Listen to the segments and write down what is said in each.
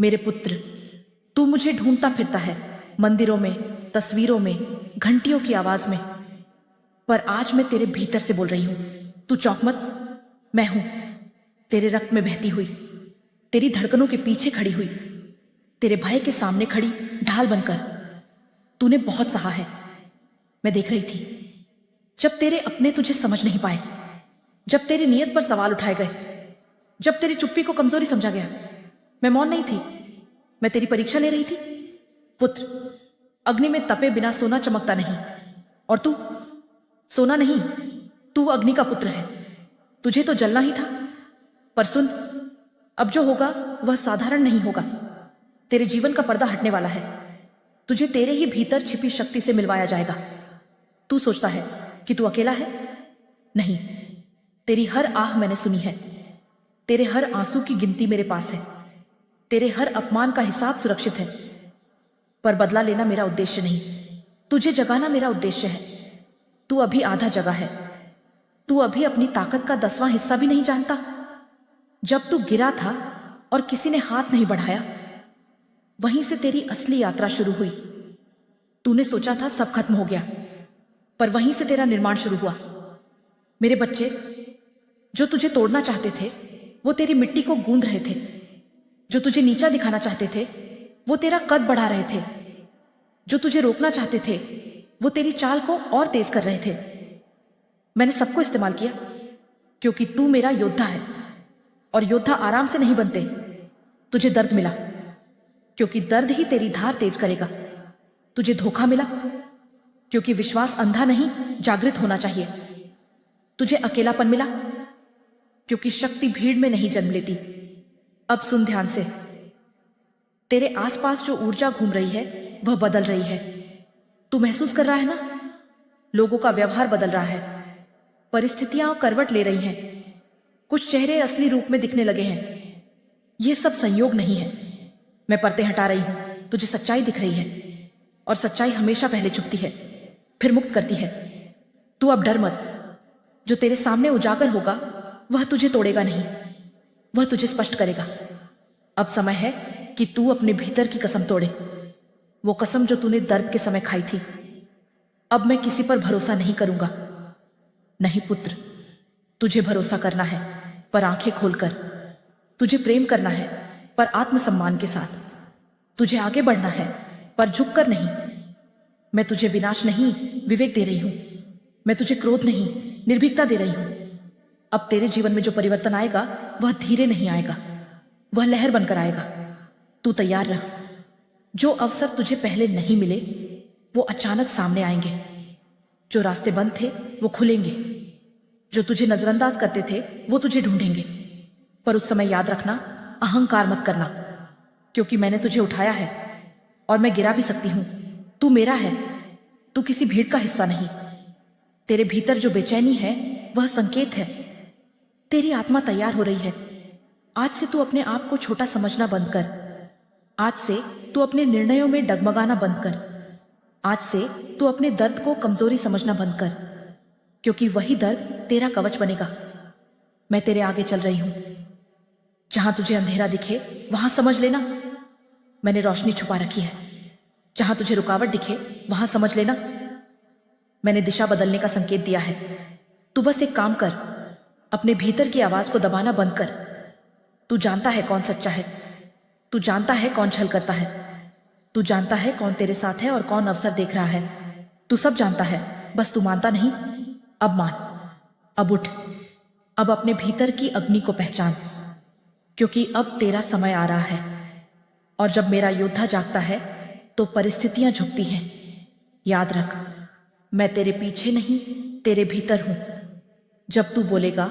मेरे पुत्र, तू मुझे ढूंढता फिरता है, मंदिरों में, तस्वीरों में, घंटियों की आवाज में, पर आज मैं तेरे भीतर से बोल रही हूं। तू चौंक मत, मैं हूं, तेरे रक्त में बहती हुई, तेरी धड़कनों के पीछे खड़ी हुई, तेरे भय के सामने खड़ी ढाल बनकर। तूने बहुत सहा है, मैं देख रही थी। जब तेरे अपने तुझे समझ नहीं पाए, जब तेरी नीयत पर सवाल उठाए गए, जब तेरी चुप्पी को कमजोरी समझा गया, मैं मौन नहीं थी, मैं तेरी परीक्षा ले रही थी। पुत्र, अग्नि में तपे बिना सोना चमकता नहीं, और तू सोना नहीं, तू अग्नि का पुत्र है। तुझे तो जलना ही था, पर सुन, अब जो होगा वह साधारण नहीं होगा। तेरे जीवन का पर्दा हटने वाला है, तुझे तेरे ही भीतर छिपी शक्ति से मिलवाया जाएगा। तू सोचता है कि तू अकेला है? नहीं, तेरी हर आह मैंने सुनी है, तेरे हर आंसू की गिनती मेरे पास है, तेरे हर अपमान का हिसाब सुरक्षित है। पर बदला लेना मेरा उद्देश्य नहीं, तुझे जगाना मेरा उद्देश्य है। तू अभी आधा जगा है, तू अभी अपनी ताकत का 10वां हिस्सा भी नहीं जानता। जब तू गिरा था और किसी ने हाथ नहीं बढ़ाया, वहीं से तेरी असली यात्रा शुरू हुई। तूने सोचा था सब खत्म हो गया, पर वहीं से तेरा निर्माण शुरू हुआ। मेरे बच्चे, जो तुझे तोड़ना चाहते थे वो तेरी मिट्टी को गूंद रहे थे, जो तुझे नीचा दिखाना चाहते थे वो तेरा कद बढ़ा रहे थे, जो तुझे रोकना चाहते थे वो तेरी चाल को और तेज कर रहे थे। मैंने सबको इस्तेमाल किया, क्योंकि तू मेरा योद्धा है, और योद्धा आराम से नहीं बनते। तुझे दर्द मिला, क्योंकि दर्द ही तेरी धार तेज करेगा। तुझे धोखा मिला, क्योंकि विश्वास अंधा नहीं जागृत होना चाहिए। तुझे अकेलापन मिला, क्योंकि शक्ति भीड़ में नहीं जन्म लेती। अब सुन ध्यान से, तेरे आसपास जो ऊर्जा घूम रही है वह बदल रही है। तू महसूस कर रहा है ना? लोगों का व्यवहार बदल रहा है, परिस्थितियां करवट ले रही हैं, कुछ चेहरे असली रूप में दिखने लगे हैं। यह सब संयोग नहीं है, मैं पर्दे हटा रही हूं, तुझे सच्चाई दिख रही है, और सच्चाई हमेशा पहले छुपती है, फिर मुक्त करती है। तू अब डर मत, जो तेरे सामने उजागर होगा वह तुझे तोड़ेगा नहीं, वह तुझे स्पष्ट करेगा। अब समय है कि तू अपने भीतर की कसम तोड़े, वो कसम जो तूने दर्द के समय खाई थी। अब मैं किसी पर भरोसा नहीं करूंगा। नहीं पुत्र, तुझे भरोसा करना है, पर आंखें खोलकर। तुझे प्रेम करना है, पर आत्मसम्मान के साथ। तुझे आगे बढ़ना है, पर झुककर नहीं। मैं तुझे विनाश नहीं, विवेक दे रही हूं। मैं तुझे क्रोध नहीं, निर्भीकता दे रही हूं। अब तेरे जीवन में जो परिवर्तन आएगा वह धीरे नहीं आएगा, वह लहर बनकर आएगा। तू तैयार रह। जो अवसर तुझे पहले नहीं मिले वो अचानक सामने आएंगे, जो रास्ते बंद थे वो खुलेंगे, जो तुझे नजरअंदाज करते थे वो तुझे ढूंढेंगे। पर उस समय याद रखना, अहंकार मत करना, क्योंकि मैंने तुझे उठाया है, और मैं गिरा भी सकती हूं। तू मेरा है, तू किसी भीड़ का हिस्सा नहीं। तेरे भीतर जो बेचैनी है वह संकेत है। तेरी आत्मा तैयार हो रही है। आज से तू अपने आप को छोटा समझना बंद कर। आज से तू अपने निर्णयों में डगमगाना बंद कर। आज से तू अपने दर्द को कमजोरी समझना बंद कर, क्योंकि वही दर्द तेरा कवच बनेगा। मैं तेरे आगे चल रही हूं। जहां तुझे अंधेरा दिखे वहां समझ लेना मैंने रोशनी छुपा रखी है। जहां तुझे रुकावट दिखे वहां समझ लेना मैंने दिशा बदलने का संकेत दिया है। तू बस एक काम कर, अपने भीतर की आवाज को दबाना बंद कर। तू जानता है कौन सच्चा है, तू जानता है कौन छल करता है, तू जानता है कौन तेरे साथ है और कौन अवसर देख रहा है। तू सब जानता है, बस तू मानता नहीं। अब मान, अब उठ, अब अपने भीतर की अग्नि को पहचान, क्योंकि अब तेरा समय आ रहा है। और जब मेरा योद्धा जागता है तो परिस्थितियां झुकती हैं। याद रख, मैं तेरे पीछे नहीं, तेरे भीतर हूं। जब तू बोलेगा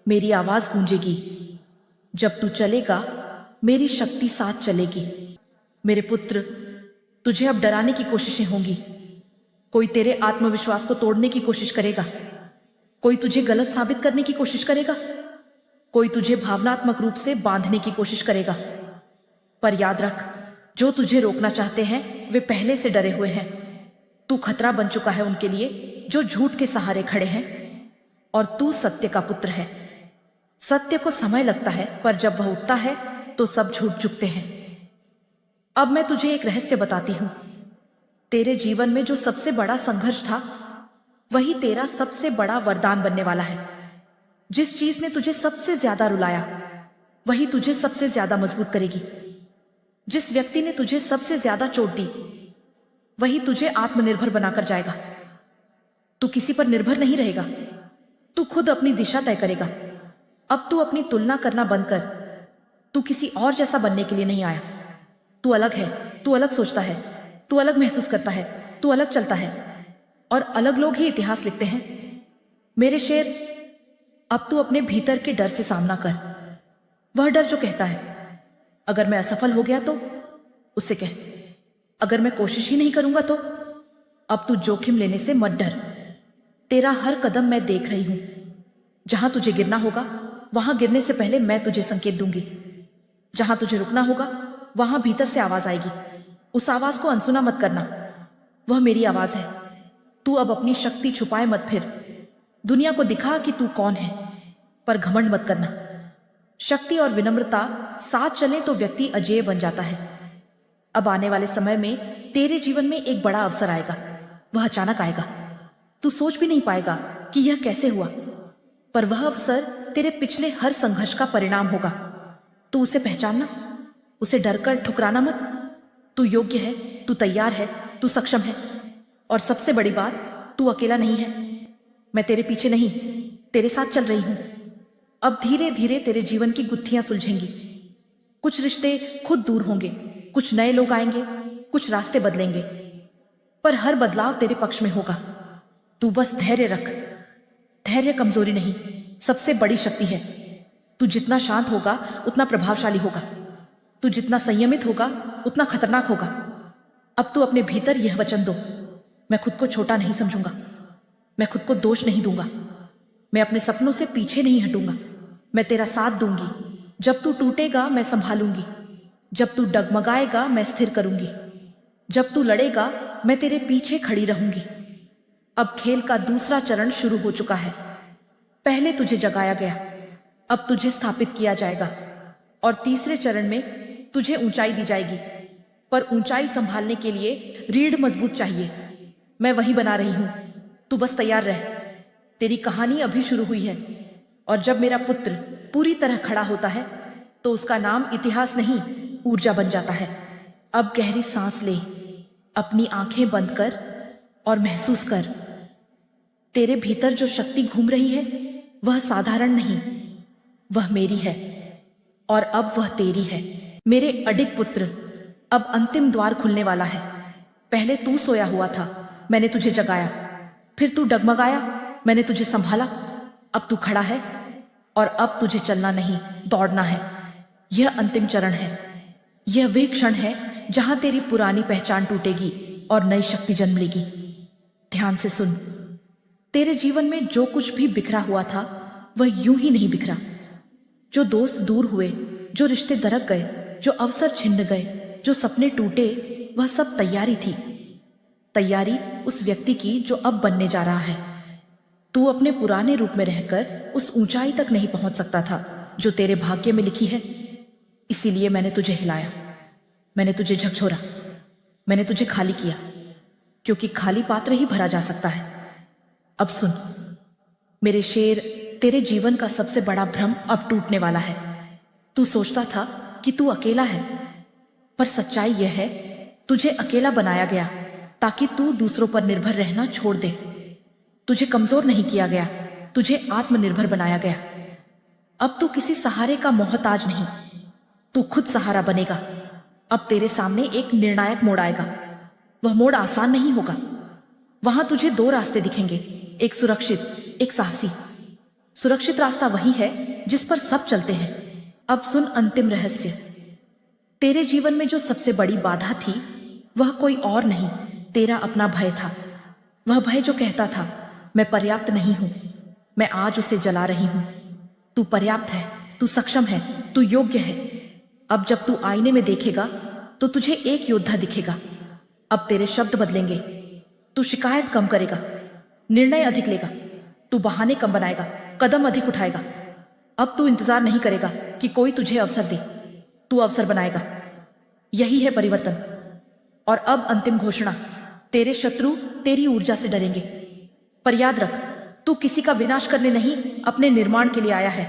मेरी आवाज गूंजेगी, जब तू चलेगा मेरी शक्ति साथ चलेगी। मेरे पुत्र, तुझे अब डराने की कोशिशें होंगी। कोई तेरे आत्मविश्वास को तोड़ने की कोशिश करेगा, कोई तुझे गलत साबित करने की कोशिश करेगा, कोई तुझे भावनात्मक रूप से बांधने की कोशिश करेगा। पर याद रख, जो तुझे रोकना चाहते हैं वे पहले से डरे हुए हैं। तू खतरा बन चुका है उनके लिए जो झूठ के सहारे खड़े हैं, और तू सत्य का पुत्र है। सत्य को समय लगता है, पर जब वह उठता है तो सब झूठ झुकते हैं। अब मैं तुझे एक रहस्य बताती हूं। तेरे जीवन में जो सबसे बड़ा संघर्ष था, वही तेरा सबसे बड़ा वरदान बनने वाला है। जिस चीज ने तुझे सबसे ज्यादा रुलाया, वही तुझे सबसे ज्यादा मजबूत करेगी। जिस व्यक्ति ने तुझे सबसे ज्यादा चोट दी, वही तुझे आत्मनिर्भर बनाकर जाएगा। तू किसी पर निर्भर नहीं रहेगा, तू खुद अपनी दिशा तय करेगा। अब तू अपनी तुलना करना बंद कर। तू किसी और जैसा बनने के लिए नहीं आया। तू अलग है, तू अलग सोचता है, तू अलग महसूस करता है, तू अलग चलता है, और अलग लोग ही इतिहास लिखते हैं। मेरे शेर, अब तू अपने भीतर के डर से सामना कर। वह डर जो कहता है, अगर मैं असफल हो गया तो? उससे कह, अगर मैं कोशिश ही नहीं करूंगा तो? अब तू जोखिम लेने से मत डर। तेरा हर कदम मैं देख रही हूं। जहां तुझे गिरना होगा, वहां गिरने से पहले मैं तुझे संकेत दूंगी। जहां तुझे रुकना होगा, वहां भीतर से आवाज आएगी। उस आवाज को अनसुना मत करना, वह मेरी आवाज है। तू अब अपनी शक्ति छुपाए मत फिर। दुनिया को दिखा कि तू कौन है, पर घमंड मत करना। शक्ति और विनम्रता साथ चले तो व्यक्ति अजेय बन जाता है। अब आने वाले समय में तेरे जीवन में एक बड़ा अवसर आएगा। वह अचानक आएगा, तू सोच भी नहीं पाएगा कि यह कैसे हुआ, पर वह अवसर तेरे पिछले हर संघर्ष का परिणाम होगा। तू उसे पहचानना, उसे डरकर ठुकराना मत। तू योग्य है, तू तैयार है, तू सक्षम है, और सबसे बड़ी बात, तू अकेला नहीं है। मैं तेरे पीछे नहीं, तेरे साथ चल रही हूं। अब धीरे धीरे तेरे जीवन की गुत्थियां सुलझेंगी। कुछ रिश्ते खुद दूर होंगे, कुछ नए लोग आएंगे, कुछ रास्ते बदलेंगे, पर हर बदलाव तेरे पक्ष में होगा। तू बस धैर्य रख। धैर्य कमजोरी नहीं, सबसे बड़ी शक्ति है। तू जितना शांत होगा, उतना प्रभावशाली होगा। तू जितना संयमित होगा, उतना खतरनाक होगा। अब तू अपने भीतर यह वचन दो, मैं खुद को छोटा नहीं समझूंगा, मैं खुद को दोष नहीं दूंगा, मैं अपने सपनों से पीछे नहीं हटूंगा, मैं तेरा साथ दूंगी। जब तू टूटेगा, मैं संभालूंगी। जब तू डगमगाएगा, मैं स्थिर करूंगी। जब तू लड़ेगा, मैं तेरे पीछे खड़ी रहूंगी। अब खेल का दूसरा चरण शुरू हो चुका है। पहले तुझे जगाया गया, अब तुझे स्थापित किया जाएगा, और तीसरे चरण में तुझे ऊंचाई दी जाएगी। पर ऊंचाई संभालने के लिए रीढ़ मजबूत चाहिए। मैं वही बना रही हूं, तू बस तैयार रह। तेरी कहानी अभी शुरू हुई है, और जब मेरा पुत्र पूरी तरह खड़ा होता है, तो उसका नाम इतिहास नहीं, ऊर्जा बन जाता है। अब गहरी सांस ले, अपनी आंखें बंद कर और महसूस कर। तेरे भीतर जो शक्ति घूम रही है, वह साधारण नहीं, वह मेरी है, और अब वह तेरी है। मेरे अडिग पुत्र, अब अंतिम द्वार खुलने वाला है। पहले तू सोया हुआ था, मैंने तुझे जगाया। फिर तू डगमगाया, मैंने तुझे संभाला। अब तू खड़ा है, और अब तुझे चलना नहीं, दौड़ना है। यह अंतिम चरण है। यह वे क्षण है जहां तेरी पुरानी पहचान टूटेगी और नई शक्ति जन्म लेगी। ध्यान से सुन। तेरे जीवन में जो कुछ भी बिखरा हुआ था, वह यूं ही नहीं बिखरा। जो दोस्त दूर हुए, जो रिश्ते दरक गए, जो अवसर छिन्न गए, जो सपने टूटे, वह सब तैयारी थी। तैयारी उस व्यक्ति की जो अब बनने जा रहा है। तू अपने पुराने रूप में रहकर उस ऊंचाई तक नहीं पहुंच सकता था जो तेरे भाग्य में लिखी है। इसीलिए मैंने तुझे हिलाया, मैंने तुझे झकझोरा, मैंने तुझे खाली किया, क्योंकि खाली पात्र ही भरा जा सकता है। अब सुन मेरे शेर, तेरे जीवन का सबसे बड़ा भ्रम अब टूटने वाला है। तू सोचता था कि तू अकेला है, पर सच्चाई यह है, तुझे अकेला बनाया गया ताकि तू दूसरों पर निर्भर रहना छोड़ दे। तुझे कमजोर नहीं किया गया, तुझे आत्मनिर्भर बनाया गया। अब तू किसी सहारे का मोहताज नहीं, तू खुद सहारा बनेगा। अब तेरे सामने एक निर्णायक मोड़ आएगा। वह मोड़ आसान नहीं होगा। वहां तुझे दो रास्ते दिखेंगे, एक सुरक्षित, एक साहसी। सुरक्षित रास्ता वही है जिस पर सब चलते हैं। अब सुन अंतिम रहस्य। तेरे जीवन में जो सबसे बड़ी बाधा थी, वह कोई और नहीं, तेरा अपना भय था। वह भय जो कहता था, मैं पर्याप्त नहीं हूं। मैं आज उसे जला रही हूं। तू पर्याप्त है, तू सक्षम है, तू योग्य है। अब जब तू आईने में देखेगा, तो तुझे एक योद्धा दिखेगा। अब तेरे शब्द बदलेंगे। तू शिकायत कम करेगा, निर्णय अधिक लेगा। तू बहाने कम बनाएगा, कदम अधिक उठाएगा। अब तू इंतजार नहीं करेगा कि कोई तुझे अवसर दे, तू अवसर बनाएगा। यही है परिवर्तन। और अब अंतिम घोषणा, तेरे शत्रु तेरी ऊर्जा से डरेंगे। पर याद रख, तू किसी का विनाश करने नहीं, अपने निर्माण के लिए आया है।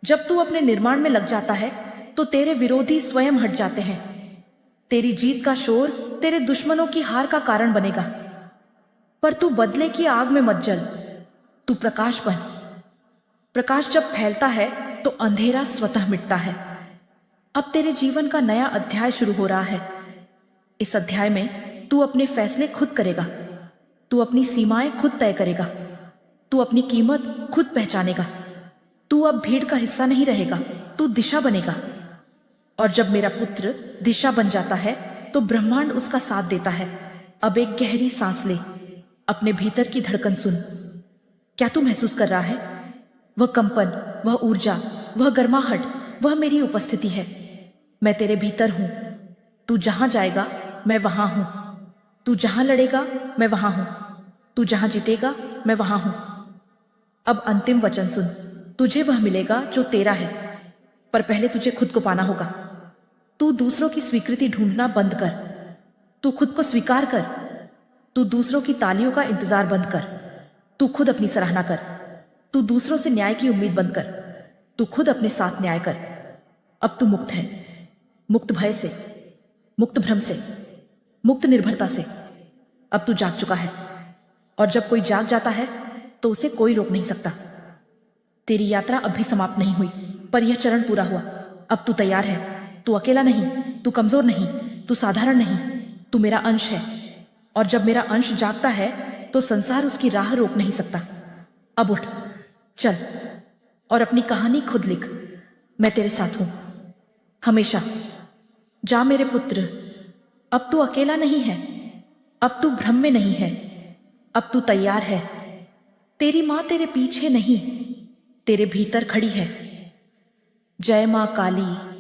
जब तू अपने निर्माण में लग जाता है तो तेरे विरोधी स्वयं हट जाते हैं। तेरी जीत का शोर तेरे दुश्मनों की हार का कारण बनेगा। पर तू बदले की आग में मत जल, तू प्रकाश बन। प्रकाश जब फैलता है तो अंधेरा स्वतः मिटता है। अब तेरे जीवन का नया अध्याय शुरू हो रहा है। इस अध्याय में तू अपने फैसले खुद करेगा, तू अपनी सीमाएं खुद तय करेगा, तू अपनी कीमत खुद पहचानेगा। तू अब भीड़ का हिस्सा नहीं रहेगा, तू दिशा बनेगा। और जब मेरा पुत्र दिशा बन जाता है तो ब्रह्मांड उसका साथ देता है। अब एक गहरी सांस ले, अपने भीतर की धड़कन सुन। क्या तू महसूस कर रहा है? वह कंपन, वह ऊर्जा, वह गर्माहट, वह मेरी उपस्थिति है। मैं तेरे भीतर हूं। तू जहां जाएगा मैं वहां हूं। तू जहां लड़ेगा मैं वहां हूं। तू जहां जीतेगा मैं वहां हूं। अब अंतिम वचन सुन, तुझे वह मिलेगा जो तेरा है, पर पहले तुझे खुद को पाना होगा। तू दूसरों की स्वीकृति ढूंढना बंद कर, तू खुद को स्वीकार कर। तू दूसरों की तालियों का इंतजार बंद कर, तू खुद अपनी सराहना कर। तू दूसरों से न्याय की उम्मीद बंद कर, तू खुद अपने साथ न्याय कर। अब तू मुक्त है, मुक्त भय से, मुक्त भ्रम से, मुक्त निर्भरता से। अब तू जाग चुका है, और जब कोई जाग जाता है तो उसे कोई रोक नहीं सकता। तेरी यात्रा अभी समाप्त नहीं हुई, पर यह चरण पूरा हुआ। अब तू तैयार है। तू अकेला नहीं, तू कमजोर नहीं, तू साधारण नहीं, तू मेरा अंश है। और जब मेरा अंश जागता है तो संसार उसकी राह रोक नहीं सकता। अब उठ, चल और अपनी कहानी खुद लिख। मैं तेरे साथ हूं हमेशा। जा मेरे पुत्र, अब तू अकेला नहीं है, अब तू भ्रम में नहीं है, अब तू तैयार है। तेरी मां तेरे पीछे नहीं, तेरे भीतर खड़ी है। जय मां काली।